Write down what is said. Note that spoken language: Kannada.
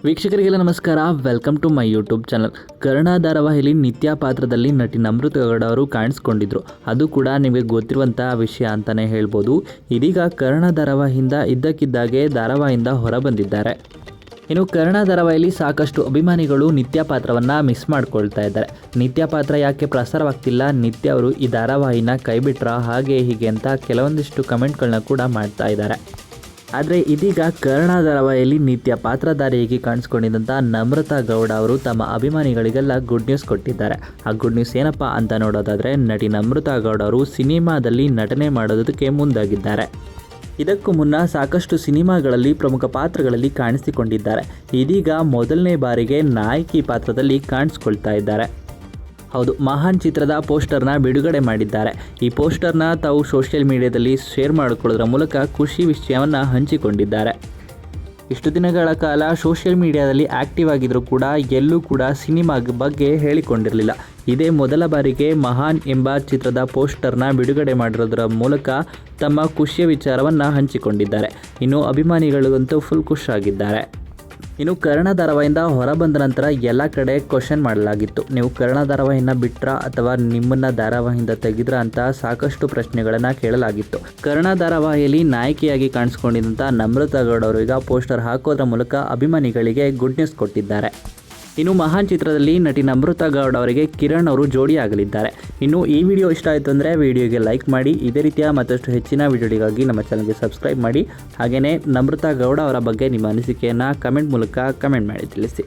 ವೀಕ್ಷಕರಿಗೆಲ್ಲ ನಮಸ್ಕಾರ. Welcome to my YouTube channel. Karna ಧಾರಾವಾಹಿಯಲ್ಲಿ ನಿತ್ಯ ಪಾತ್ರದಲ್ಲಿ ನಟಿ ನಮ್ರತಾ ಗೌಡ ಅವರು ಕಾಣಿಸ್ಕೊಂಡಿದ್ರು. ಅದು ಕೂಡ ನಿಮಗೆ ಗೊತ್ತಿರುವಂತಹ ವಿಷಯ ಅಂತಲೇ ಹೇಳ್ಬೋದು. ಇದೀಗ ಕರ್ಣ ಧಾರಾವಾಹಿಯಿಂದ ಇದ್ದಕ್ಕಿದ್ದಾಗೆ ಧಾರಾವಾಹಿಯಿಂದ ಹೊರಬಂದಿದ್ದಾರೆ. ಇನ್ನು ಕರ್ಣ ಧಾರಾವಾಹಿಯಲ್ಲಿ ಸಾಕಷ್ಟು ಅಭಿಮಾನಿಗಳು ನಿತ್ಯ ಪಾತ್ರವನ್ನು ಮಿಸ್ ಮಾಡ್ಕೊಳ್ತಾ ಇದ್ದಾರೆ. ನಿತ್ಯ ಪಾತ್ರ ಯಾಕೆ ಪ್ರಸಾರವಾಗ್ತಿಲ್ಲ, ನಿತ್ಯ ಅವರು ಈ ಧಾರಾವಾಹಿನ ಕೈಬಿಟ್ರ, ಹಾಗೆ ಹೀಗೆ ಅಂತ ಕೆಲವೊಂದಿಷ್ಟು ಕಮೆಂಟ್ಗಳನ್ನ ಕೂಡ ಮಾಡ್ತಾ ಇದ್ದಾರೆ. ಆದರೆ ಇದೀಗ ಕರ್ಣ ಧಾರಾವಾಹಿಯಲ್ಲಿ ನಿತ್ಯ ಪಾತ್ರಧಾರಿಯಾಗಿ ಕಾಣಿಸ್ಕೊಂಡಿದ್ದಂಥ ನಮ್ರತಾ ಗೌಡ ಅವರು ತಮ್ಮ ಅಭಿಮಾನಿಗಳಿಗೆಲ್ಲ ಗುಡ್ ನ್ಯೂಸ್ ಕೊಟ್ಟಿದ್ದಾರೆ. ಆ ಗುಡ್ ನ್ಯೂಸ್ ಏನಪ್ಪ ಅಂತ ನೋಡೋದಾದರೆ, ನಟಿ ನಮ್ರತಾ ಗೌಡ ಅವರು ಸಿನಿಮಾದಲ್ಲಿ ನಟನೆ ಮಾಡೋದಕ್ಕೆ ಮುಂದಾಗಿದ್ದಾರೆ. ಇದಕ್ಕೂ ಮುನ್ನ ಸಾಕಷ್ಟು ಸಿನಿಮಾಗಳಲ್ಲಿ ಪ್ರಮುಖ ಪಾತ್ರಗಳಲ್ಲಿ ಕಾಣಿಸಿಕೊಂಡಿದ್ದಾರೆ. ಇದೀಗ ಮೊದಲನೇ ಬಾರಿಗೆ ನಾಯಕಿ ಪಾತ್ರದಲ್ಲಿ ಕಾಣಿಸ್ಕೊಳ್ತಾ ಇದ್ದಾರೆ. ಹೌದು, ಮಹಾನ್ ಚಿತ್ರದ ಪೋಸ್ಟರ್ನ ಬಿಡುಗಡೆ ಮಾಡಿದ್ದಾರೆ. ಈ ಪೋಸ್ಟರ್ನ ತಾವು ಸೋಷಿಯಲ್ ಮೀಡಿಯಾದಲ್ಲಿ ಶೇರ್ ಮಾಡಿಕೊಳ್ಳೋದ್ರ ಮೂಲಕ ಖುಷಿ ವಿಷಯವನ್ನು ಹಂಚಿಕೊಂಡಿದ್ದಾರೆ. ಇಷ್ಟು ದಿನಗಳ ಕಾಲ ಸೋಷಿಯಲ್ ಮೀಡಿಯಾದಲ್ಲಿ ಆ್ಯಕ್ಟಿವ್ ಆಗಿದ್ದರೂ ಕೂಡ ಎಲ್ಲೂ ಕೂಡ ಸಿನಿಮಾ ಬಗ್ಗೆ ಹೇಳಿಕೊಂಡಿರಲಿಲ್ಲ. ಇದೇ ಮೊದಲ ಬಾರಿಗೆ ಮಹಾನ್ ಎಂಬ ಚಿತ್ರದ ಪೋಸ್ಟರ್ನ ಬಿಡುಗಡೆ ಮಾಡಿರೋದರ ಮೂಲಕ ತಮ್ಮ ಖುಷಿಯ ವಿಚಾರವನ್ನು ಹಂಚಿಕೊಂಡಿದ್ದಾರೆ. ಇನ್ನು ಅಭಿಮಾನಿಗಳಿಗಂತೂ ಫುಲ್ ಖುಷಿಯಾಗಿದ್ದಾರೆ. ಇನ್ನು ಕರ್ಣ ಧಾರಾವಾಹಿಯಿಂದ ಹೊರಬಂದ ನಂತರ ಎಲ್ಲ ಕಡೆ ಕ್ವಶನ್ ಮಾಡಲಾಗಿತ್ತು, ನೀವು ಕರ್ಣ ಧಾರಾವಾಹಿನ ಬಿಟ್ರಾ ಅಥವಾ ನಿಮ್ಮನ್ನು ಧಾರಾವಾಹಿಯಿಂದ ತೆಗೆದ್ರಾ ಅಂತ ಸಾಕಷ್ಟು ಪ್ರಶ್ನೆಗಳನ್ನು ಕೇಳಲಾಗಿತ್ತು. ಕರ್ಣ ಧಾರಾವಾಹಿಯಲ್ಲಿ ನಾಯಕಿಯಾಗಿ ಕಾಣಿಸ್ಕೊಂಡಿದ್ದಂಥ ನಮ್ರತಾ ಗೌಡ ಅವರು ಈಗ ಪೋಸ್ಟರ್ ಹಾಕೋದ್ರ ಮೂಲಕ ಅಭಿಮಾನಿಗಳಿಗೆ ಗುಡ್ ನ್ಯೂಸ್ ಕೊಟ್ಟಿದ್ದಾರೆ. ಇನ್ನು ಮಹಾನ್ ಚಿತ್ರದಲ್ಲಿ ನಟಿ ನಮ್ರತಾ ಗೌಡ ಅವರಿಗೆ ಕಿರಣ್ ಅವರು ಜೋಡಿಯಾಗಲಿದ್ದಾರೆ. ಇನ್ನು ಈ ವಿಡಿಯೋ ಇಷ್ಟ ಆಯಿತು ಅಂದರೆ ವಿಡಿಯೋಗೆ ಲೈಕ್ ಮಾಡಿ. ಇದೇ ರೀತಿಯ ಮತ್ತಷ್ಟು ಹೆಚ್ಚಿನ ವಿಡಿಯೋಗಳಿಗಾಗಿ ನಮ್ಮ ಚಾನಲ್ಗೆ ಸಬ್ಸ್ಕ್ರೈಬ್ ಮಾಡಿ. ಹಾಗೆಯೇ ನಮ್ರತಾ ಗೌಡ ಅವರ ಬಗ್ಗೆ ನಿಮ್ಮ ಅನಿಸಿಕೆಯನ್ನು ಕಮೆಂಟ್ ಮೂಲಕ ಕಮೆಂಟ್ ಮಾಡಿ ತಿಳಿಸಿ.